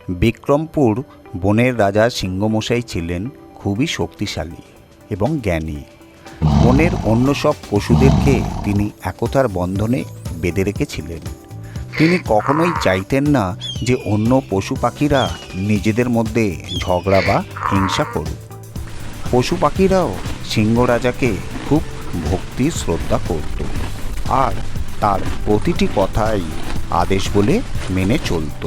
বিক্রমপুর বনের রাজা সিংহমশাই ছিলেন খুবই শক্তিশালী এবং জ্ঞানী। বনের অন্য সব পশুদেরকে তিনি একতার বন্ধনে বেঁধে রেখেছিলেন। তিনি কখনোই চাইতেন না যে অন্য পশু পাখিরা নিজেদের মধ্যে ঝগড়া বা হিংসা করুক। পশু পাখিরাও সিংহ রাজাকে খুব ভক্তি শ্রদ্ধা করত আর তার প্রতিটি কথাই আদেশ বলে মেনে চলত।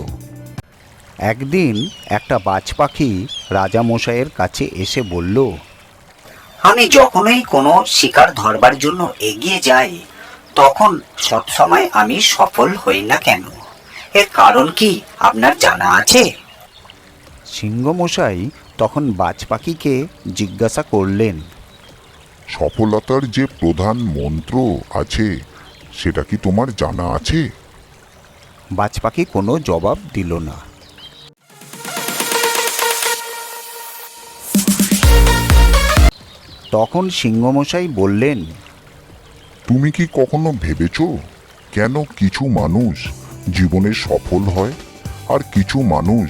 একদিন একটা বাজ পাখি রাজামশাইয়ের কাছে এসে বলল, আমি যখনই কোনো শিকার ধরবার জন্য এগিয়ে যাই তখন সবসময় আমি সফল হই না কেন? এর কারণ কি আপনার জানা আছে? সিংহমশাই তখন বাজ পাখিকে জিজ্ঞাসা করলেন, সফলতার যে প্রধান মন্ত্র আছে সেটা কি তোমার জানা আছে? বাজ পাখি কোনো জবাব দিল না। তখন সিংহমশাই বললেন, তুমি কি কখনো ভেবেছো কেন কিছু মানুষ জীবনে সফল হয় আর কিছু মানুষ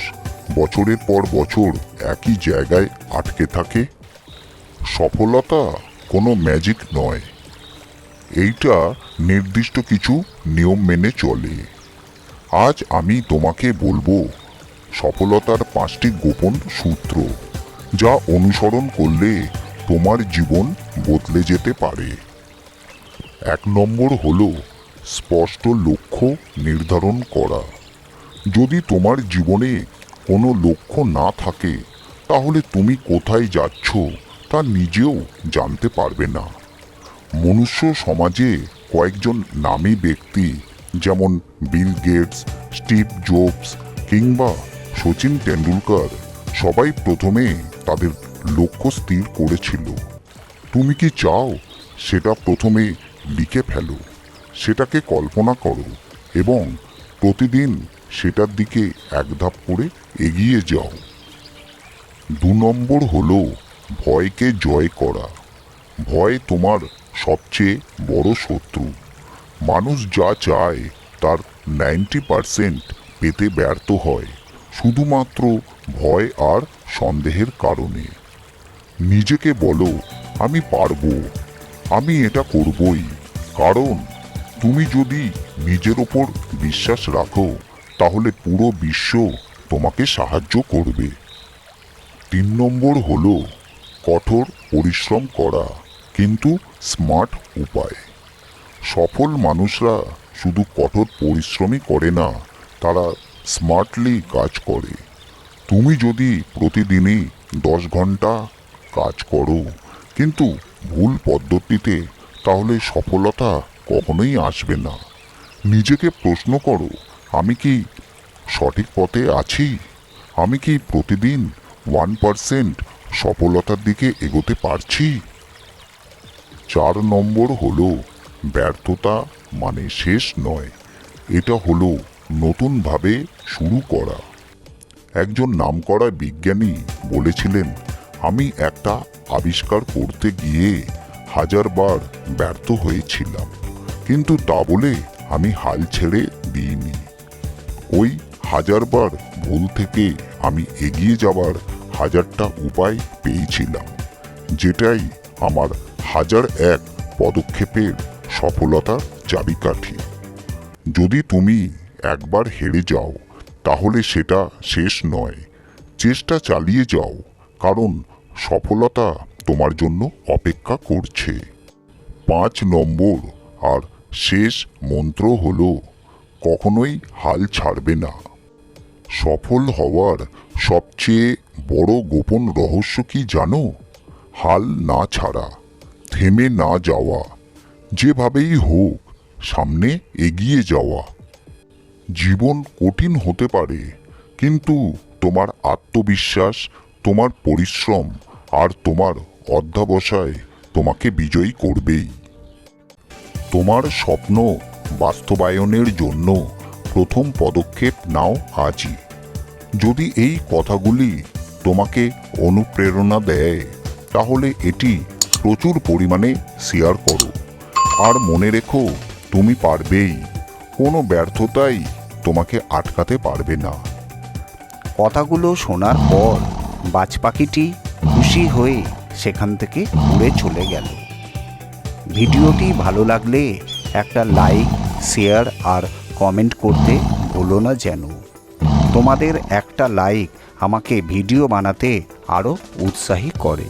বছরের পর বছর একই জায়গায় আটকে থাকে? সফলতা কোনো ম্যাজিক নয়, এইটা নির্দিষ্ট কিছু নিয়ম মেনে চলে। আজ আমি তোমাকে বলবো সফলতার 5টি গোপন সূত্র, যা অনুসরণ করলে তোমার জীবন বদলে যেতে পারে। 1 নম্বর হলো স্পষ্ট লক্ষ্য নির্ধারণ করা। যদি তোমার জীবনে কোনো লক্ষ্য না থাকে তাহলে তুমি কোথায় যাচ্ছ তা নিজেও জানতে পারবে না। মনুষ্য সমাজে কয়েকজন নামী ব্যক্তি যেমন বিল গেটস, স্টিভ জবস কিংবা সচিন তেন্ডুলকর সবাই প্রথমে তাদের লক্ষ্য স্থির করেছিল। তুমি কি চাও সেটা প্রথমে লিখে ফেলো, সেটাকে কল্পনা করো এবং প্রতিদিন সেটার দিকে এক ধাপ করে এগিয়ে যাও। 2 নম্বর হলো ভয়কে জয় করা। ভয় তোমার সবচেয়ে বড় শত্রু। মানুষ যা চায় তার 90% পেতে ব্যর্থ হয় শুধুমাত্র ভয় আর সন্দেহের কারণে। নিজেকে বলো, আমি পারবো, আমি এটা করবই। কারণ তুমি যদি নিজের ওপর বিশ্বাস রাখো তাহলে পুরো বিশ্ব তোমাকে সাহায্য করবে। 3 নম্বর হলো কঠোর পরিশ্রম করা, কিন্তু স্মার্ট উপায়। সফল মানুষরা শুধু কঠোর পরিশ্রমই করে না, তারা স্মার্টলি কাজ করে। তুমি যদি প্রতিদিনই 10 ঘন্টা কাজ করো কিন্তু ভুল পদ্ধতিতে, তাহলে সফলতা কখনোই আসবে না। নিজেকে প্রশ্ন করো, আমি কি সঠিক পথে আছি? আমি কি প্রতিদিন 1% সফলতার দিকে এগোতে পারছি? 4 নম্বর হলো ব্যর্থতা মানে শেষ নয়, এটা হলো নতুনভাবে শুরু করা। একজন নামকরা বিজ্ঞানী বলেছিলেন, আমি একটা আবিষ্কার করতে গিয়ে 1000 বার ব্যর্থ হয়েছিলাম, কিন্তু তা বলে আমি হাল ছেড়ে দিইনি। ওই 1000 বার ভুল থেকে আমি এগিয়ে যাওয়ার 1000টা উপায় পেয়েছিলাম, যেটাই আমার 1001 পদক্ষেপের সফলতার চাবিকাঠি। যদি তুমি একবার হেরে যাও তাহলে সেটা শেষ নয়, চেষ্টা চালিয়ে যাও, কারণ সফলতা তোমার জন্য অপেক্ষা করছে। 5 নম্বর আর শেষ মন্ত্র হলো কখনোই হাল ছাড়বে না। সফল হওয়ার সবচেয়ে বড় গোপন রহস্য কি জানো? হাল না ছাড়া, থেমে না যাওয়া, যেভাবেই হোক সামনে এগিয়ে যাওয়া। জীবন কঠিন হতে পারে, কিন্তু তোমার আত্মবিশ্বাস, তোমার পরিশ্রম আর তোমার অধ্যবসায় তোমাকে বিজয়ী করবেই। তোমার স্বপ্ন বাস্তবায়নের জন্য প্রথম পদক্ষেপ নাও আজই। যদি এই কথাগুলি তোমাকে অনুপ্রেরণা দেয় তাহলে এটি প্রচুর পরিমাণে শেয়ার করো। আর মনে রেখো, তুমি পারবেই, কোনো ব্যর্থতাই তোমাকে আটকাতে পারবে না। কথাগুলো শোনার পর বাজ পাখিটি খুশি হয়ে সেখান থেকে উড়ে চলে গেল। ভিডিওটি ভালো লাগলে একটা লাইক, শেয়ার আর কমেন্ট করতে ভুলো না যেন। তোমাদের একটা লাইক আমাকে ভিডিও বানাতে আরও উৎসাহী করে।